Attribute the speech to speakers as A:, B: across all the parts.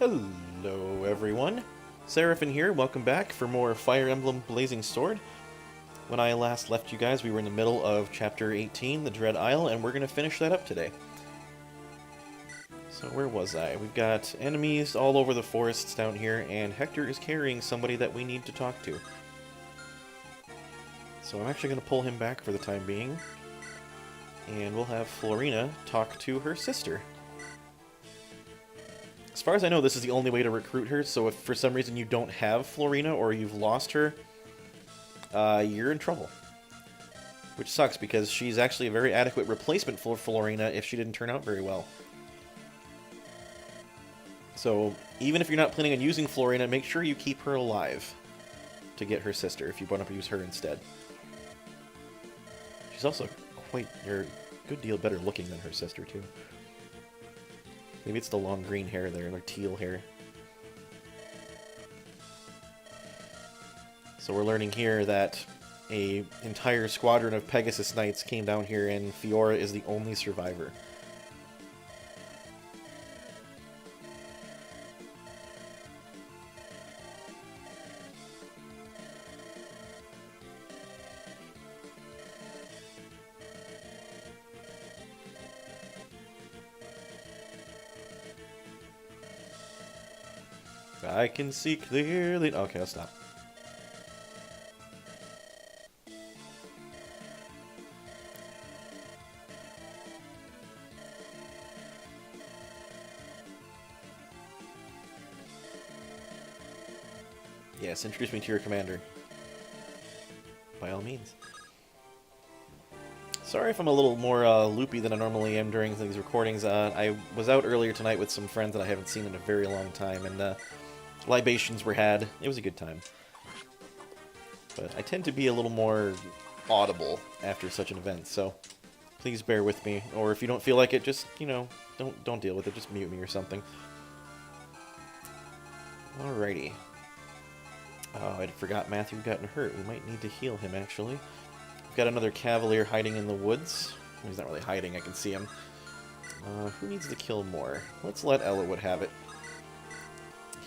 A: Hello everyone, Seraphin here, welcome back for more Fire Emblem Blazing Sword. When I last left you guys, we were in the middle of Chapter 18, the Dread Isle, and we're going to finish that up today. So where was I? We've got enemies all over the forests down here, and Hector is carrying somebody that we need to talk to. So I'm actually going to pull him back for the time being, and we'll have Florina talk to her sister. As far as I know, this is the only way to recruit her, so if for some reason you don't have Florina or you've lost her, you're in trouble. Which sucks, because she's actually a very adequate replacement for Florina if she didn't turn out very well. So, even if you're not planning on using Florina, make sure you keep her alive to get her sister, if you want to use her instead. She's also quite, a good deal better looking than her sister, too. Maybe it's the long green hair there, or teal hair. So we're learning here that an entire squadron of Pegasus Knights came down here, and Fiora is the only survivor. I can see clearly. Okay, I'll stop. Yes, introduce me to your commander. By all means. Sorry if I'm a little more loopy than I normally am during these recordings. I was out earlier tonight with some friends that I haven't seen in a very long time, and libations were had. It was a good time. But I tend to be a little more audible after such an event, so please bear with me. Or if you don't feel like it, just, you know, don't deal with it. Just mute me or something. Alrighty. Oh, I forgot Matthew had gotten hurt. We might need to heal him, actually. We've got another Cavalier hiding in the woods. He's not really hiding, I can see him. Who needs to kill more? Let's let Ellawood have it.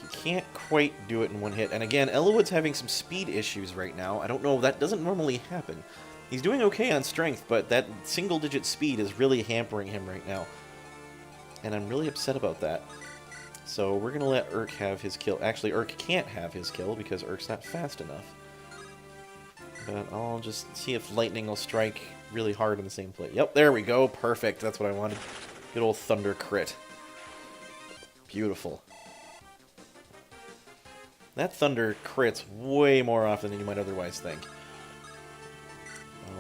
A: He can't quite do it in one hit. And again, Ellawood's having some speed issues right now. I don't know, that doesn't normally happen. He's doing okay on strength, but that single-digit speed is really hampering him right now. And I'm really upset about that. So we're going to let Urk have his kill. Actually, Urk can't have his kill because Urk's not fast enough. But I'll just see if lightning will strike really hard in the same place. Yep, there we go. Perfect. That's what I wanted. Good old thunder crit. Beautiful. That thunder crits way more often than you might otherwise think.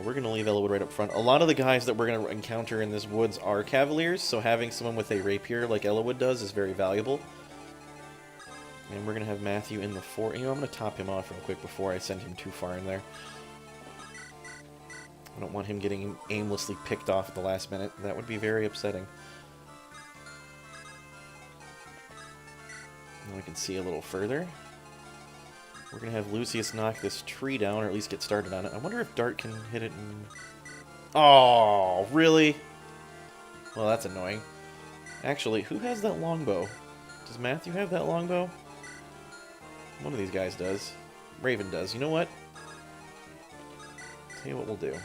A: We're going to leave Ellawood right up front. A lot of the guys that we're going to encounter in this woods are Cavaliers, so having someone with a rapier like Ellawood does is very valuable. And we're going to have Matthew in the fort. You know, I'm going to top him off real quick before I send him too far in there. I don't want him getting aimlessly picked off at the last minute. That would be very upsetting. Now we can see a little further. We're going to have Lucius knock this tree down, or at least get started on it. I wonder if Dart can hit it and... Oh, really? Well, that's annoying. Actually, who has that longbow? Does Matthew have that longbow? One of these guys does. Raven does. You know what? Tell you what we'll do.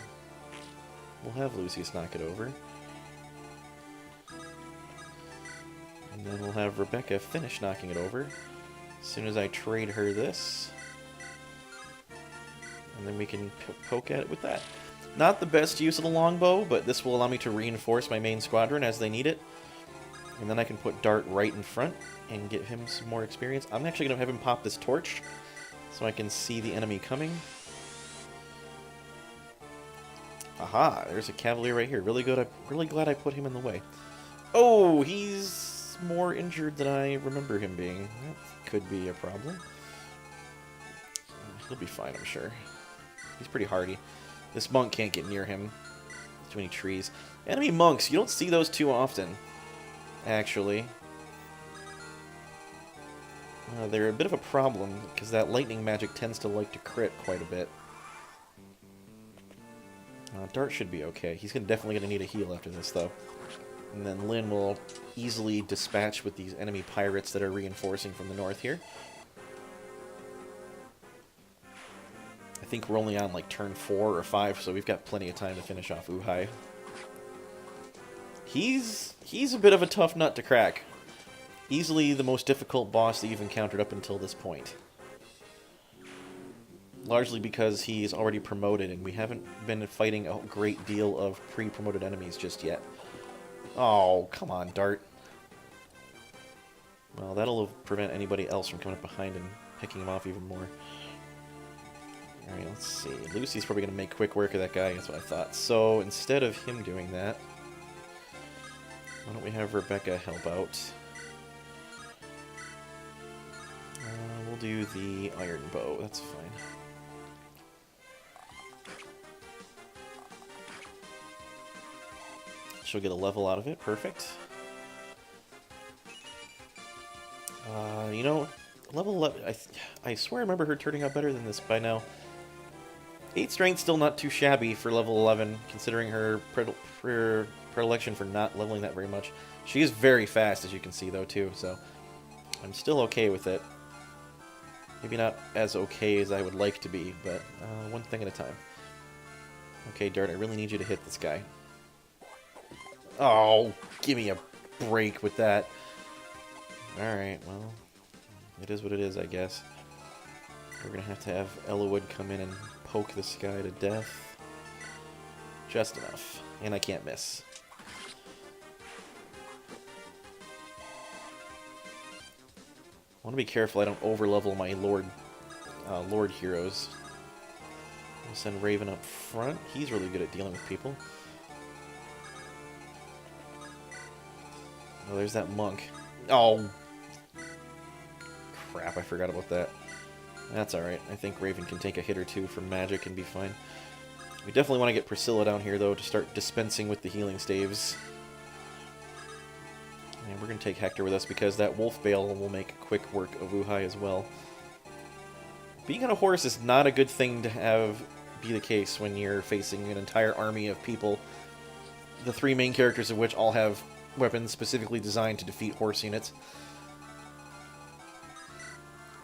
A: We'll have Lucius knock it over. And then we'll have Rebecca finish knocking it over. As soon as I trade her this. And then we can poke at it with that. Not the best use of the longbow, but this will allow me to reinforce my main squadron as they need it. And then I can put Dart right in front and give him some more experience. I'm actually going to have him pop this torch so I can see the enemy coming. Aha, there's a Cavalier right here. Really good. I'm really glad I put him in the way. Oh, he's more injured than I remember him being. That could be a problem. He'll be fine, I'm sure. He's pretty hardy. This monk can't get near him. Too many trees. Enemy monks, you don't see those too often, actually. They're a bit of a problem, because that lightning magic tends to like to crit quite a bit. Dart should be okay. He's definitely going to need a heal after this, though. And then Lynn will easily dispatch with these enemy pirates that are reinforcing from the north here. I think we're only on like turn 4 or 5, so we've got plenty of time to finish off Uhai. He's a bit of a tough nut to crack. Easily the most difficult boss that you've encountered up until this point. Largely because he's already promoted, and we haven't been fighting a great deal of pre-promoted enemies just yet. Oh, come on, Dart. Well, that'll prevent anybody else from coming up behind and picking him off even more. Alright, let's see. Lucy's probably going to make quick work of that guy, that's what I thought. So, instead of him doing that, why don't we have Rebecca help out? We'll do the iron bow, that's fine. She'll get a level out of it, perfect. You know, level 11, I swear I remember her turning out better than this by now. 8 strength still not too shabby for level 11, considering her predilection for not leveling that very much. She is very fast, as you can see, though, too, so I'm still okay with it. Maybe not as okay as I would like to be, but one thing at a time. Okay, Dart, I really need you to hit this guy. Oh, give me a break with that. Alright, well, it is what it is, I guess. We're going to have Ellawood come in and poke this guy to death. Just enough. And I can't miss. I want to be careful I don't overlevel my Lord heroes. I'll send Raven up front. He's really good at dealing with people. Oh, there's that monk. Oh! Crap, I forgot about that. That's alright. I think Raven can take a hit or two from magic and be fine. We definitely want to get Priscilla down here, though, to start dispensing with the healing staves. And we're going to take Hector with us because that Wolf Bale will make quick work of Uhai as well. Being on a horse is not a good thing to have be the case when you're facing an entire army of people, the 3 main characters of which all have weapons specifically designed to defeat horse units.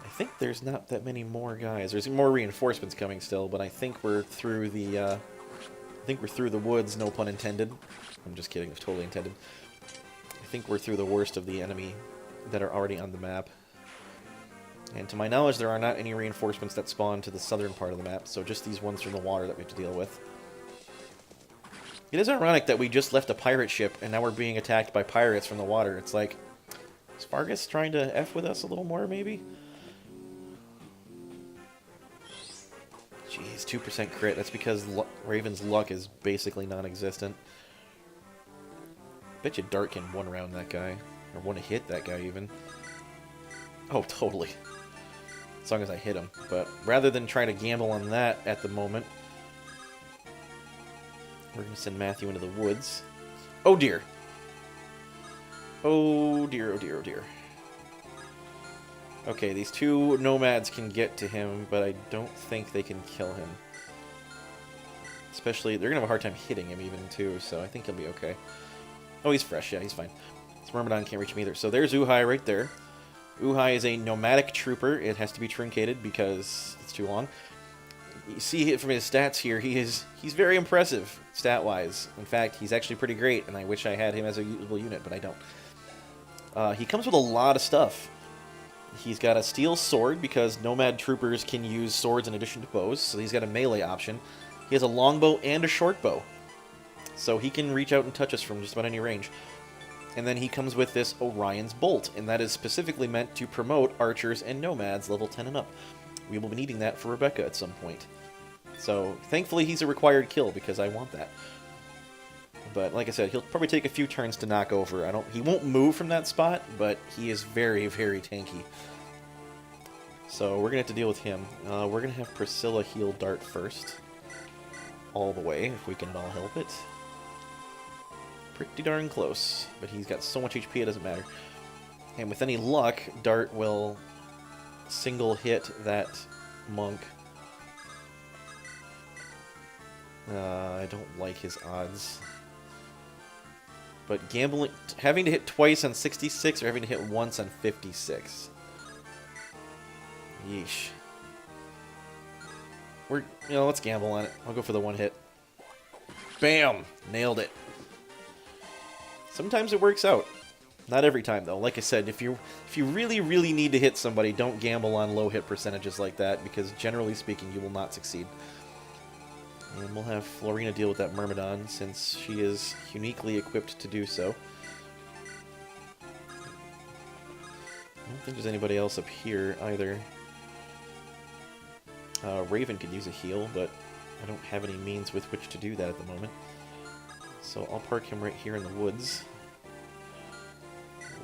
A: I think there's not that many more guys. There's more reinforcements coming still, but I think we're through the woods, no pun intended. I'm just kidding, it's totally intended. I think we're through the worst of the enemy that are already on the map. And to my knowledge, there are not any reinforcements that spawn to the southern part of the map, so just these ones from the water that we have to deal with. It is ironic that we just left a pirate ship, and now we're being attacked by pirates from the water. It's like, is Fargus trying to F with us a little more, maybe? Jeez, 2% crit. That's because Raven's luck is basically non-existent. Bet you Dart can one-round that guy. Or one-hit that guy, even. Oh, totally. As long as I hit him. But rather than trying to gamble on that at the moment, we're going to send Matthew into the woods. Oh, dear. Oh, dear, oh, dear, oh, dear. Okay, these 2 nomads can get to him, but I don't think they can kill him. Especially, they're going to have a hard time hitting him even, too, so I think he'll be okay. Oh, he's fresh. Yeah, he's fine. This Myrmidon can't reach him either. So there's Uhai right there. Uhai is a nomadic trooper. It has to be truncated because it's too long. You see from his stats here, he's very impressive stat-wise. In fact, he's actually pretty great, and I wish I had him as a usable unit, but I don't. He comes with a lot of stuff. He's got a steel sword because nomad troopers can use swords in addition to bows, so he's got a melee option. He has a longbow and a short bow, so he can reach out and touch us from just about any range. And then he comes with this Orion's Bolt, and that is specifically meant to promote archers and nomads level 10 and up. We will be needing that for Rebecca at some point. So, thankfully he's a required kill, because I want that. But, like I said, he'll probably take a few turns to knock over. He won't move from that spot, but he is very, very tanky. So, we're going to have to deal with him. We're going to have Priscilla heal Dart first. All the way, if we can at all help it. Pretty darn close, but he's got so much HP it doesn't matter. And with any luck, Dart will single hit that monk. I don't like his odds. But gambling, having to hit twice on 66 or having to hit once on 56. Yeesh. Let's gamble on it. I'll go for the one hit. Bam! Nailed it. Sometimes it works out. Not every time, though. Like I said, if you really, really need to hit somebody, don't gamble on low hit percentages like that, because generally speaking, you will not succeed. And we'll have Florina deal with that Myrmidon, since she is uniquely equipped to do so. I don't think there's anybody else up here, either. Raven could use a heal, but I don't have any means with which to do that at the moment. So I'll park him right here in the woods.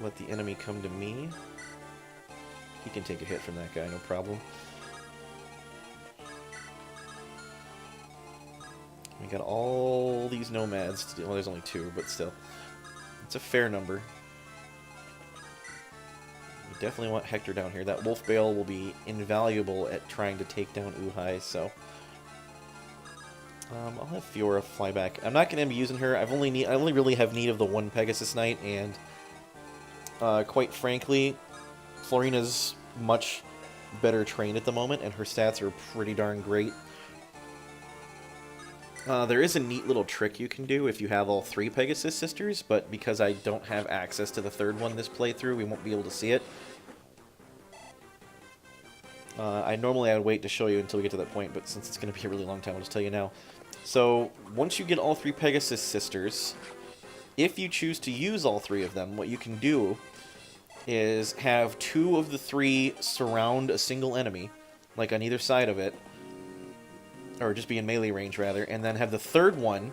A: Let the enemy come to me. He can take a hit from that guy, no problem. We got all these nomads to do. Well, there's only 2, but still. It's a fair number. We definitely want Hector down here. That Wolf Bale will be invaluable at trying to take down Uhai, so... I'll have Fiora fly back. I'm not going to be using her. I only really have need of the one Pegasus Knight, and quite frankly, Florina's much better trained at the moment, and her stats are pretty darn great. There is a neat little trick you can do if you have all 3 Pegasus Sisters, but because I don't have access to the 3rd one this playthrough, we won't be able to see it. Normally I would wait to show you until we get to that point, but since it's going to be a really long time, I'll just tell you now. So, once you get all 3 Pegasus Sisters, if you choose to use all 3 of them, what you can do is have 2 of the 3 surround a single enemy, like on either side of it, or just be in melee range, rather, and then have the 3rd one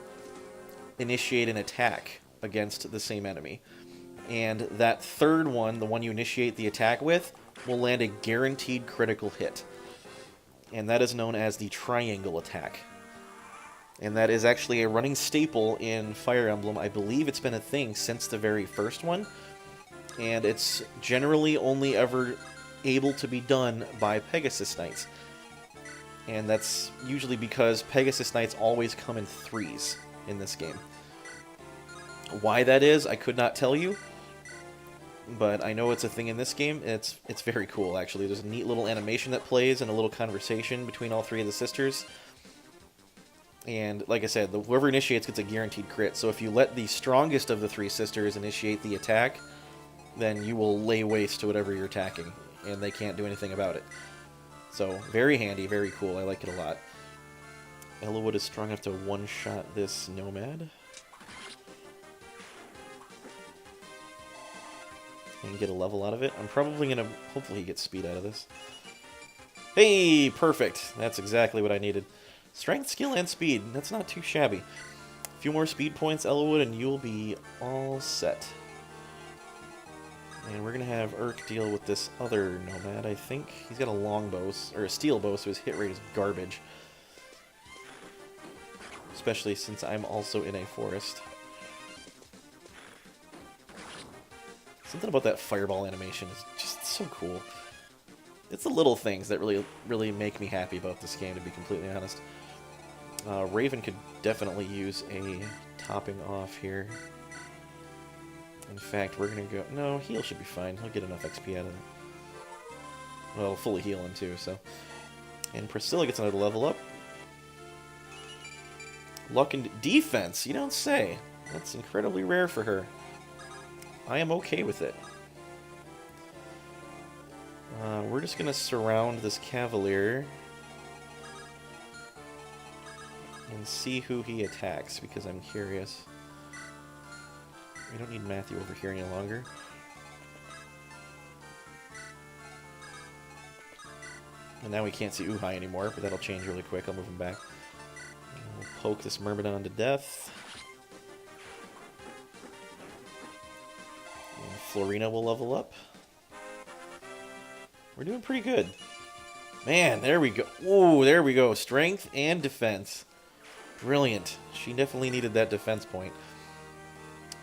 A: initiate an attack against the same enemy. And that 3rd one, the one you initiate the attack with, will land a guaranteed critical hit. And that is known as the triangle attack. And that is actually a running staple in Fire Emblem. I believe it's been a thing since the very first one. And it's generally only ever able to be done by Pegasus Knights. And that's usually because Pegasus Knights always come in 3s in this game. Why that is, I could not tell you. But I know it's a thing in this game. It's very cool, actually. There's a neat little animation that plays and a little conversation between all 3 of the sisters. And like I said, whoever initiates gets a guaranteed crit. So if you let the strongest of the 3 sisters initiate the attack, then you will lay waste to whatever you're attacking, and they can't do anything about it. So very handy, very cool. I like it a lot. Ellawood is strong enough to one-shot this nomad. And get a level out of it. I'm probably going to... Hopefully he gets speed out of this. Hey! Perfect! That's exactly what I needed. Strength, skill, and speed. That's not too shabby. A few more speed points, Ellawood, and you'll be all set. And we're going to have Urk deal with this other nomad, I think. He's got a longbow, or a steel bow, so his hit rate is garbage. Especially since I'm also in a forest. Something about that fireball animation is just so cool. It's the little things that really make me happy about this game, to be completely honest. Raven could definitely use a topping off here. In fact, we're going to go... No, heal should be fine. He'll get enough XP out of it. Well, fully heal him too, so... And Priscilla gets another level up. Luck and defense, you don't say. That's incredibly rare for her. I am okay with it. We're just going to surround this Cavalier and see who he attacks, because I'm curious. We don't need Matthew over here any longer. And now we can't see Uhai anymore, but that'll change really quick. I'll move him back. We'll poke this Myrmidon to death. And Florina will level up. We're doing pretty good. Man, there we go. Ooh, there we go. Strength and defense. Brilliant. She definitely needed that defense point.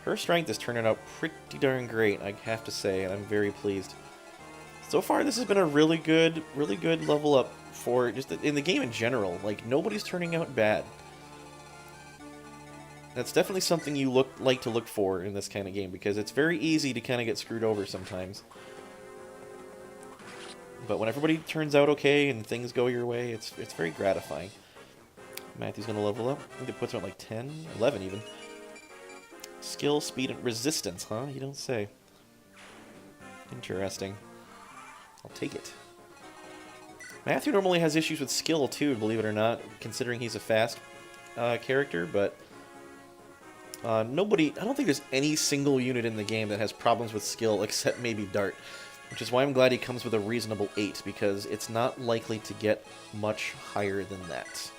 A: Her strength is turning out pretty darn great, I have to say, and I'm very pleased. So far, this has been a really good level up for just in the game in general. Like, nobody's turning out bad. That's definitely something you like to look for in this kind of game, because it's very easy to kind of get screwed over sometimes. But when everybody turns out okay and things go your way, it's very gratifying. Matthew's going to level up. I think it puts him at like 10, 11 even. Skill, speed, and resistance, huh? You don't say. Interesting. I'll take it. Matthew normally has issues with skill too, believe it or not, considering he's a fast character, but nobody... I don't think there's any single unit in the game that has problems with skill except maybe Dart, which is why I'm glad he comes with a reasonable 8, because it's not likely to get much higher than that.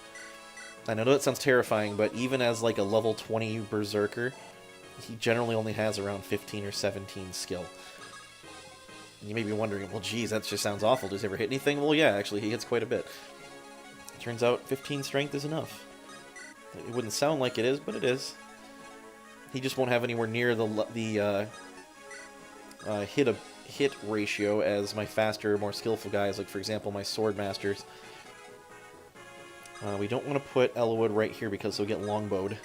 A: I know that sounds terrifying, but even as like a level 20 Berserker, he generally only has around 15 or 17 skill. And you may be wondering, well, geez, that just sounds awful. Does he ever hit anything? Well, yeah, actually, he hits quite a bit. Turns out 15 strength is enough. It wouldn't sound like it is, but it is. He just won't have anywhere near the hit ratio as my faster, more skillful guys, like, for example, my Sword Masters. We don't want to put Ellawood right here because he'll get longbowed.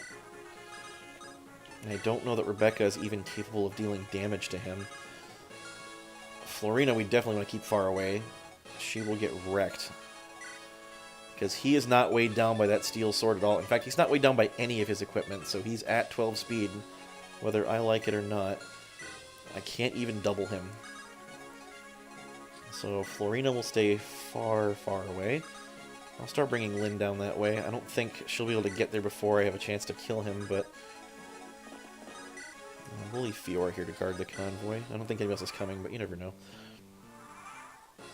A: And I don't know that Rebecca is even capable of dealing damage to him. Florina we definitely want to keep far away. She will get wrecked. Because he is not weighed down by that steel sword at all. In fact, he's not weighed down by any of his equipment, so he's at 12 speed, whether I like it or not. I can't even double him. So Florina will stay far, far away. I'll start bringing Lynn down that way. I don't think she'll be able to get there before I have a chance to kill him, but... we'll leave Fiora here to guard the convoy. I don't think anyone else is coming, but you never know.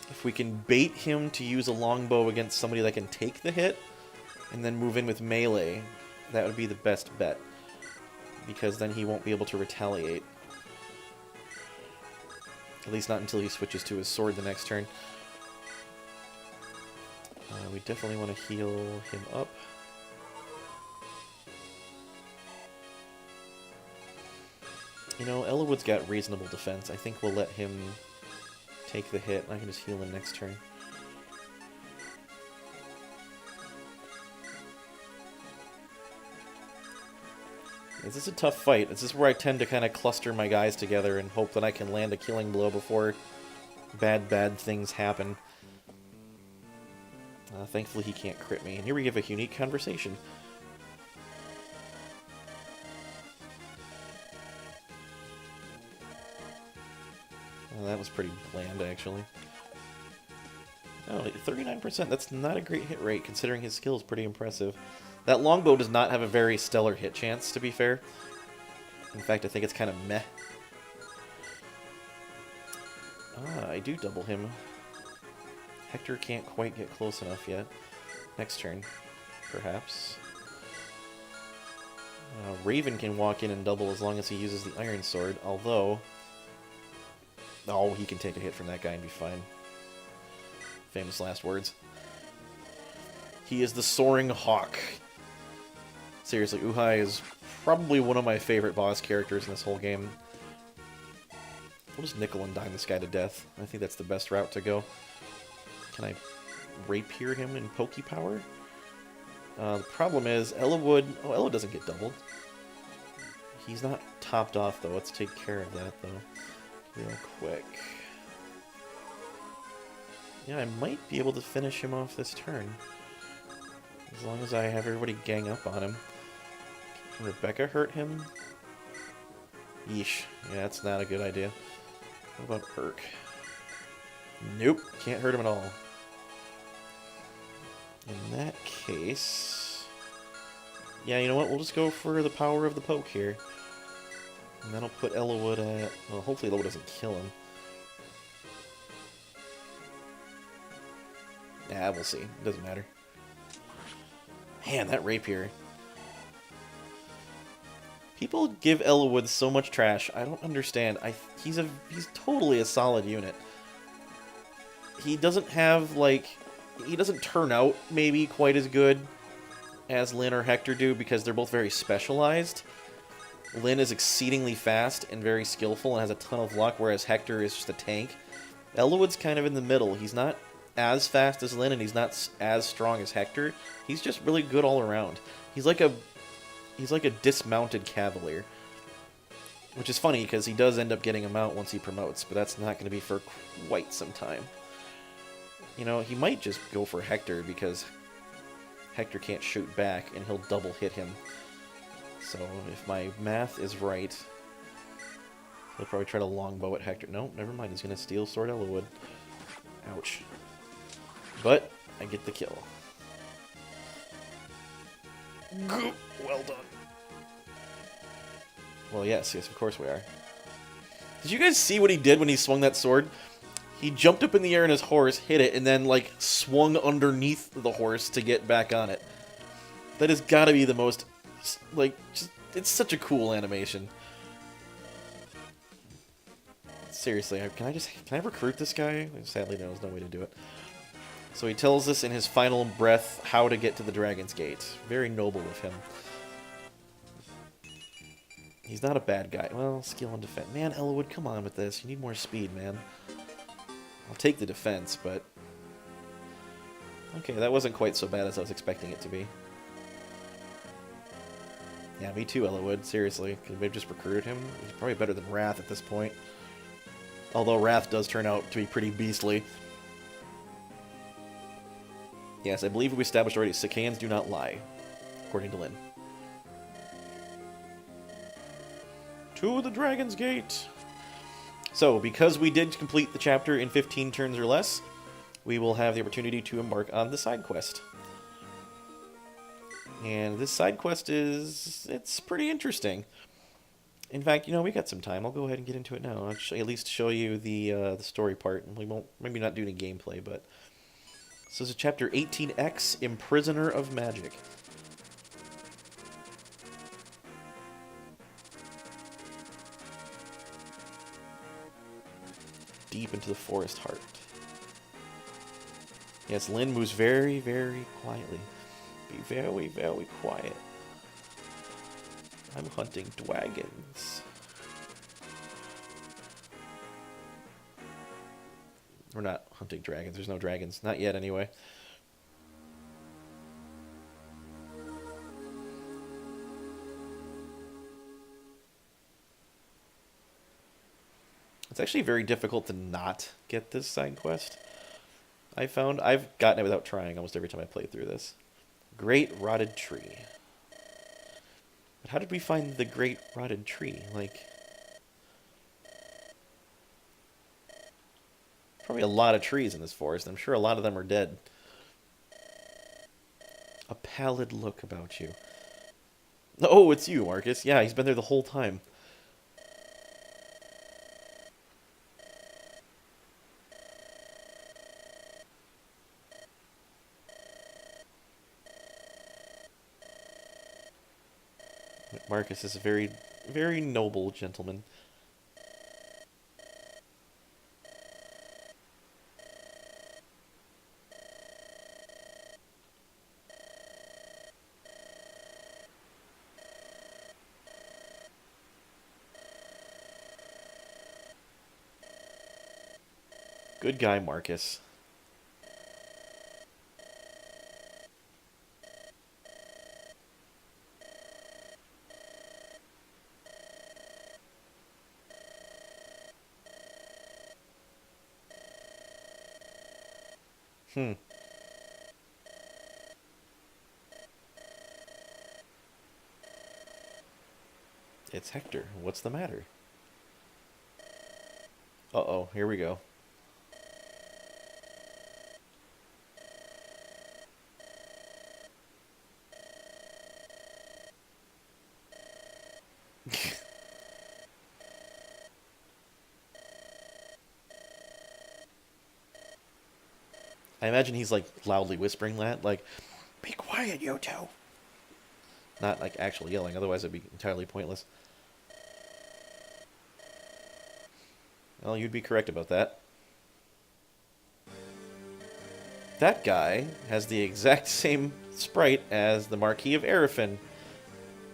A: If we can bait him to use a longbow against somebody that can take the hit, and then move in with melee, that would be the best bet. Because then he won't be able to retaliate. At least not until he switches to his sword the next turn. We definitely want to heal him up. You know, Ellawood's got reasonable defense. I think we'll let him take the hit. I can just heal him next turn. This is a tough fight. This is where I tend to kind of cluster my guys together and hope that I can land a killing blow before bad things happen. Thankfully he can't crit me. And here we have a unique conversation. That was pretty bland, actually. Oh, 39%. That's not a great hit rate, considering his skill is pretty impressive. That longbow does not have a very stellar hit chance, to be fair. In fact, I think it's kind of meh. I do double him. Hector can't quite get close enough yet. Next turn, perhaps. Raven can walk in and double as long as he uses the Iron Sword, although... oh, he can take a hit from that guy and be fine. Famous last words. He is the Soaring Hawk. Seriously, Uhai is probably one of my favorite boss characters in this whole game. We'll just nickel and dime this guy to death. I think that's the best route to go. Can I rapier him in Poke Power? The problem is, Ellawood... oh, Ella doesn't get doubled. He's not topped off, though. Let's take care of that, though. Real quick. Yeah, I might be able to finish him off this turn. As long as I have everybody gang up on him. Can Rebecca hurt him? Yeesh. Yeah, that's not a good idea. What about Urk? Nope. Can't hurt him at all. In that case... yeah, you know what? We'll just go for the power of the poke here. And that'll put Ellawood at... well, hopefully Ellawood doesn't kill him. Yeah, we'll see. It doesn't matter. Man, that rapier. People give Ellawood so much trash. I don't understand. He's totally a solid unit. He doesn't have, like... he doesn't turn out maybe quite as good as Lyn or Hector do because they're both very specialized. Lyn is exceedingly fast and very skillful and has a ton of luck, whereas Hector is just a tank. Ellawood's kind of in the middle. He's not as fast as Lyn and he's not as strong as Hector. He's just really good all around. He's like a He's like a dismounted cavalier. Which is funny, because he does end up getting a mount once he promotes, but that's not going to be for quite some time. You know, he might just go for Hector, because Hector can't shoot back, and he'll double hit him. So, if my math is right, he'll probably try to longbow at Hector. No, never mind, he's going to steal Sword Ellawood. Ouch. But, I get the kill. Well done. Well, yes, of course we are. Did you guys see what he did when he swung that sword? He jumped up in the air on his horse, hit it, and then, like, swung underneath the horse to get back on it. That has got to be the most, like, just, it's such a cool animation. Seriously, can I recruit this guy? Sadly, there's no way to do it. So he tells us in his final breath how to get to the Dragon's Gate. Very noble of him. He's not a bad guy. Well, skill and defense. Man, Ellawood, come on with this. You need more speed, man. I'll take the defense, but... Okay, that wasn't quite so bad as I was expecting it to be. Yeah, me too, Ellawood. Seriously. Could we have just recruited him? He's probably better than Wrath at this point. Although Wrath does turn out to be pretty beastly. Yes, I believe we established already, Cicaans do not lie, according to Lynn. To the Dragon's Gate! So, because we did complete the chapter in 15 turns or less, we will have the opportunity to embark on the side quest. And this side quest it's pretty interesting. In fact, you know, we got some time. I'll go ahead and get into it now. I'll at least show you the story part. And we won't, maybe not do any gameplay, but... So this is chapter 18X, Imprisoner of Magic. Deep into the forest heart. Yes, Lynn moves very, very quietly. Be very, very quiet. I'm hunting dragons. We're not hunting dragons. There's no dragons. Not yet, anyway. It's actually very difficult to not get this side quest. I found I've gotten it without trying almost every time I play through this. Great Rotted Tree. But how did we find the Great Rotted Tree? Like... Probably a lot of trees in this forest. I'm sure a lot of them are dead. A pallid look about you. Oh, it's you, Marcus. Yeah, he's been there the whole time. Marcus is a very, very noble gentleman. Good guy, Marcus. It's Hector. What's the matter? Uh-oh, here we go. I imagine he's, like, loudly whispering that, like, "Be quiet, you two!" Not, like, actually yelling, otherwise it'd be entirely pointless. Well, you'd be correct about that. That guy has the exact same sprite as the Marquis of Arafin.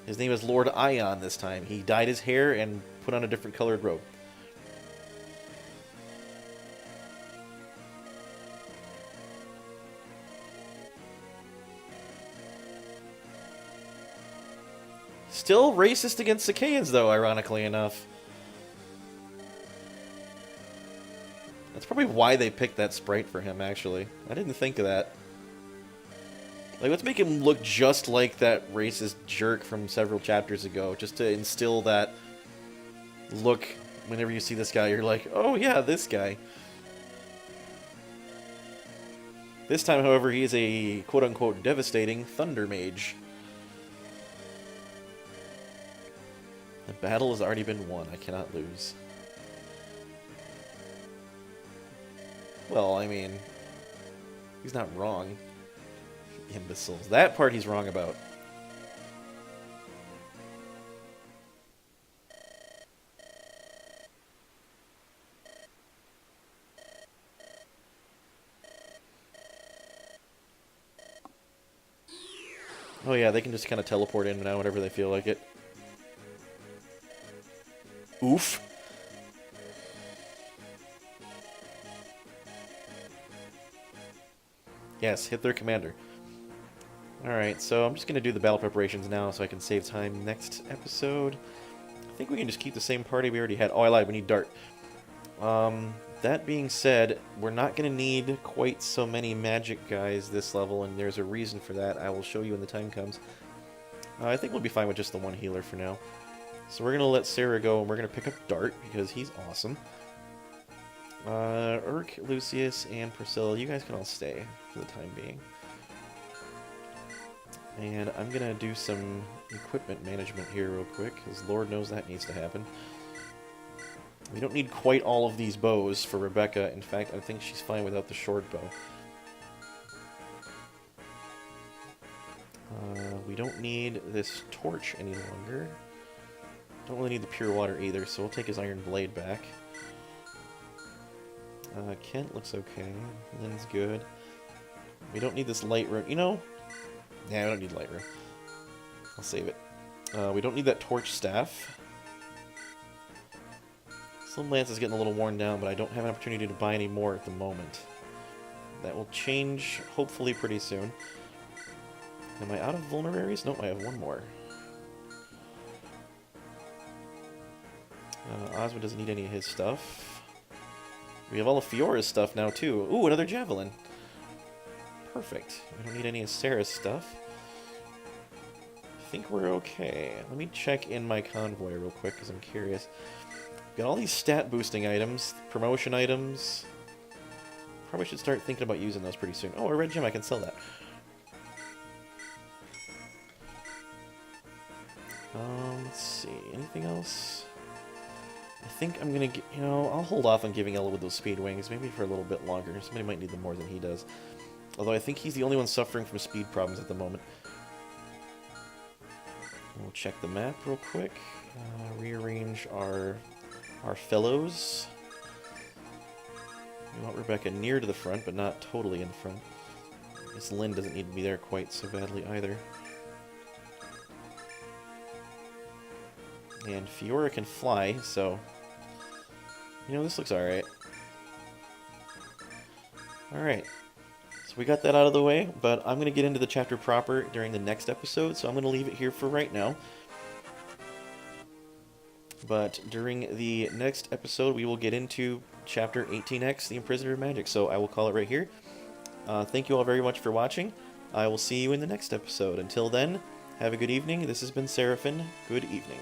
A: His name is Lord Ion this time. He dyed his hair and put on a different colored robe. Still racist against Sacaeans, though, ironically enough. That's probably why they picked that sprite for him, actually. I didn't think of that. Like, let's make him look just like that racist jerk from several chapters ago, just to instill that look. Whenever you see this guy, you're like, oh yeah, this guy. This time, however, he is a quote-unquote devastating Thunder Mage. The battle has already been won. I cannot lose. Well, I mean, he's not wrong. Imbeciles. That part he's wrong about. Oh yeah, they can just kind of teleport in and out whenever they feel like it. Oof. Yes, hit their commander. Alright, so I'm just going to do the battle preparations now so I can save time next episode. I think we can just keep the same party we already had. Oh, I lied, we need Dart. That being said, we're not going to need quite so many magic guys this level, and there's a reason for that. I will show you when the time comes. I think we'll be fine with just the one healer for now. So we're going to let Sarah go, and we're going to pick up Dart, because he's awesome. Urk, Lucius, and Priscilla, you guys can all stay for the time being. And I'm going to do some equipment management here real quick, because Lord knows that needs to happen. We don't need quite all of these bows for Rebecca. In fact, I think she's fine without the short bow. We don't need this torch any longer. Don't really need the pure water either, so we'll take his iron blade back. Kent looks okay. Lynn's good. We don't need this light room. You know? Yeah, we don't need light room. I'll save it. We don't need that torch staff. Slim Lance is getting a little worn down, but I don't have an opportunity to buy any more at the moment. That will change, hopefully, pretty soon. Am I out of vulneraries? Nope, I have one more. Osmond doesn't need any of his stuff. We have all of Fiora's stuff now, too. Ooh, another javelin. Perfect. We don't need any of Sarah's stuff. I think we're okay. Let me check in my convoy real quick, because I'm curious. Got all these stat boosting items, promotion items. Probably should start thinking about using those pretty soon. Oh, a red gem, I can sell that. Let's see, anything else? I think I'm gonna get, you know, I'll hold off on giving Ella with those speed wings, maybe for a little bit longer. Somebody might need them more than he does. Although I think he's the only one suffering from speed problems at the moment. We'll check the map real quick. Rearrange our fellows. We want Rebecca near to the front, but not totally in front. Miss Lynn doesn't need to be there quite so badly either. And Fiora can fly, so... You know, this looks alright. Alright. So we got that out of the way, but I'm going to get into the chapter proper during the next episode, so I'm going to leave it here for right now. But during the next episode, we will get into Chapter 18X, The Imprisoner of Magic, so I will call it right here. Thank you all very much for watching. I will see you in the next episode. Until then, have a good evening. This has been Seraphin. Good evening.